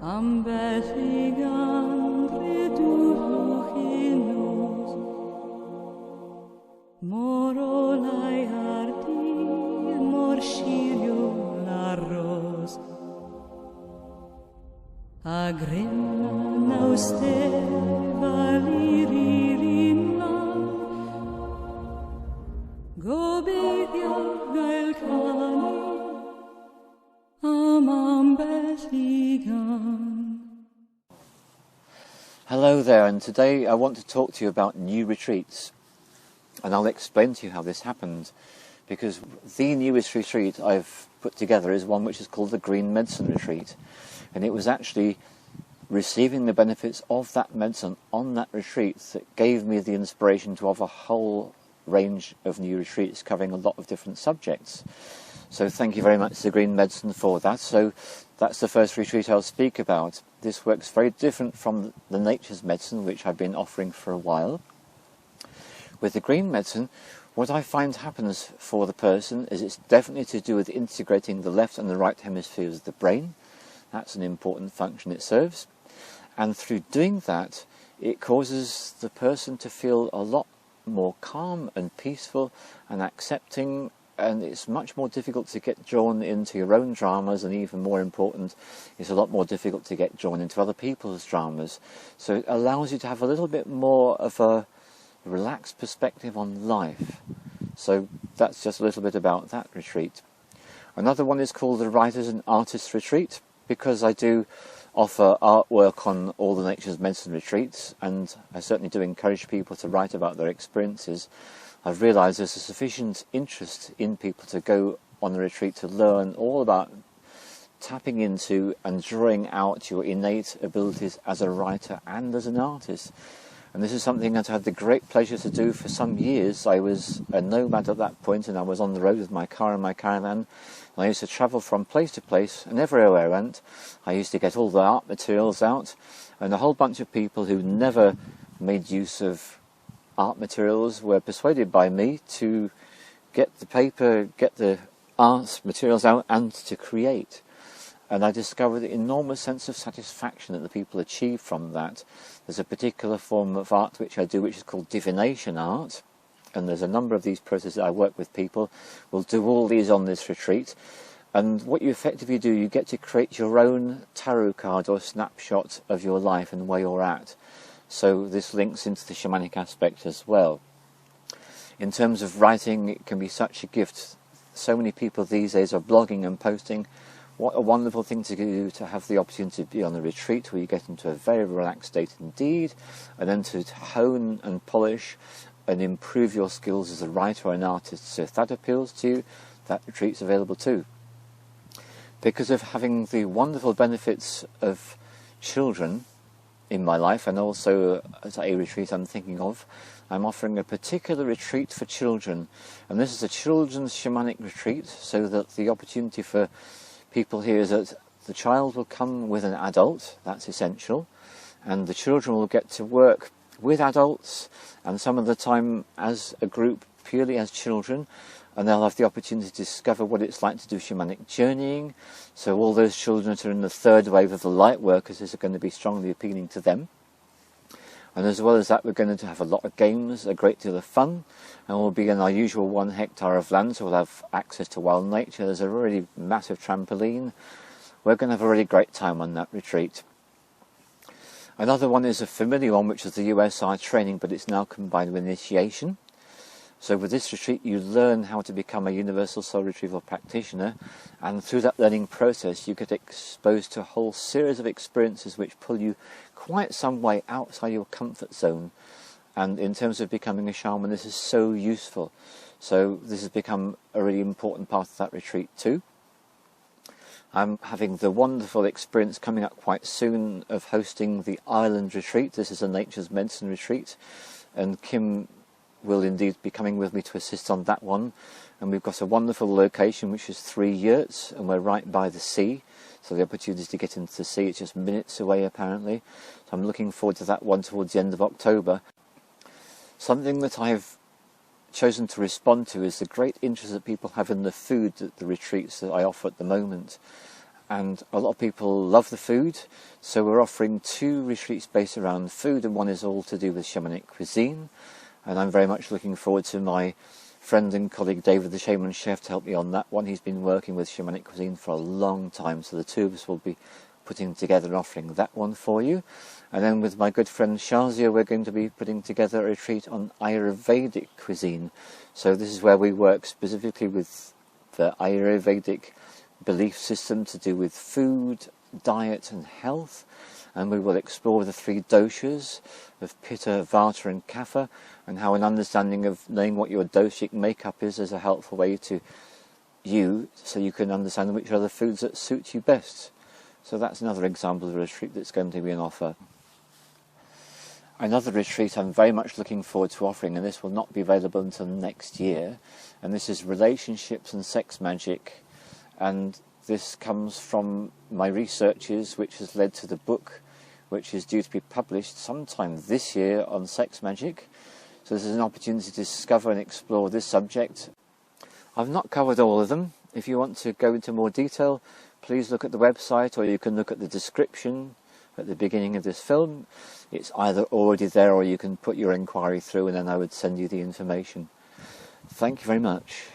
Ambelligandre dullucinos, morolai ardi, morscirio l'arros, agrimna nauster valiririna, gobedia galcani, ambelligan. Hello there, and today I want to talk to you about new retreats, and I'll explain to you how this happened, because the newest retreat I've put together is one which is called the Green Medicine Retreat, and it was actually receiving the benefits of that medicine on that retreat that gave me the inspiration to have a whole range of new retreats covering a lot of different subjects. So thank you very much to the Green Medicine for that. So that's the first retreat I'll speak about. This works very different from the Nature's Medicine, which I've been offering for a while. With the Green Medicine, what I find happens for the person is it's definitely to do with integrating the left and the right hemispheres of the brain. That's an important function it serves. And through doing that, it causes the person to feel a lot more calm and peaceful and accepting, and it's much more difficult to get drawn into your own dramas, and even more important, it's a lot more difficult to get drawn into other people's dramas. So it allows you to have a little bit more of a relaxed perspective on life. So that's just a little bit about that retreat. Another one is called the Writers and Artists Retreat, because I do offer artwork on all the Nature's Medicine retreats, and I certainly do encourage people to write about their experiences. I've realised there's a sufficient interest in people to go on the retreat to learn all about tapping into and drawing out your innate abilities as a writer and as an artist. And this is something that I had the great pleasure to do for some years. I was a nomad at that point, and I was on the road with my car and my caravan. And I used to travel from place to place, and everywhere I went, I used to get all the art materials out, and a whole bunch of people who never made use of art materials were persuaded by me to get the paper, get the art materials out, and to create. And I discovered an enormous sense of satisfaction that the people achieve from that. There's a particular form of art which I do, which is called divination art, and there's a number of these processes I work with people. We'll do all these on this retreat, and what you effectively do, you get to create your own tarot card or snapshot of your life and where you're at. So this links into the shamanic aspect as well. In terms of writing, it can be such a gift. So many people these days are blogging and posting. What a wonderful thing to do, to have the opportunity to be on a retreat where you get into a very relaxed state indeed, and then to hone and polish and improve your skills as a writer or an artist. So if that appeals to you, that retreat's available too. Because of having the wonderful benefits of children in my life, and also as a retreat I'm thinking of, I'm offering a particular retreat for children. And this is a children's shamanic retreat, so that the opportunity for people here is that the child will come with an adult, that's essential, and the children will get to work with adults, and some of the time as a group, purely as children, and they'll have the opportunity to discover what it's like to do shamanic journeying. So all those children that are in the third wave of the light workers is going to be strongly appealing to them. And as well as that, we're going to have a lot of games, a great deal of fun, and we'll be in our usual 1 hectare of land, so we'll have access to wild nature. There's a really massive trampoline. We're going to have a really great time on that retreat. Another one is a familiar one, which is the USR training, but it's now combined with initiation. So with this retreat, you learn how to become a universal soul retrieval practitioner, and through that learning process, you get exposed to a whole series of experiences which pull you quite some way outside your comfort zone. And in terms of becoming a shaman, this is so useful. So this has become a really important part of that retreat too. I'm having the wonderful experience coming up quite soon of hosting the Island Retreat. This is a Nature's Medicine retreat, and Kim will indeed be coming with me to assist on that one. And we've got a wonderful location, which is 3 yurts, and we're right by the sea, so the opportunity to get into the sea, it's just minutes away apparently. So I'm looking forward to that one towards the end of October. Something that I've chosen to respond to is the great interest that people have in the food at the retreats that I offer at the moment. and a lot of people love the food, so we're offering 2 retreats based around food, and one is all to do with shamanic cuisine, and I'm very much looking forward to my friend and colleague David the Shaman Chef to help me on that one. He's been working with shamanic cuisine for a long time, so the two of us will be putting together and offering that one for you. And then with my good friend Shazia, we're going to be putting together a retreat on Ayurvedic cuisine. So this is where we work specifically with the Ayurvedic belief system to do with food, diet and health. And we will explore the 3 doshas of Pitta, Vata and Kapha, and how an understanding of knowing what your doshic makeup is a helpful way to you, so you can understand which are the foods that suit you best. So that's another example of a retreat that's going to be on offer. Another retreat I'm very much looking forward to offering, and this will not be available until next year, and this is relationships and sex magic, and this comes from my researches, which has led to the book which is due to be published sometime this year on sex magic. So this is an opportunity to discover and explore this subject. I've not covered all of them. If you want to go into more detail, please look at the website, or you can look at the description at the beginning of this film. It's either already there, or you can put your inquiry through and then I would send you the information. Thank you very much.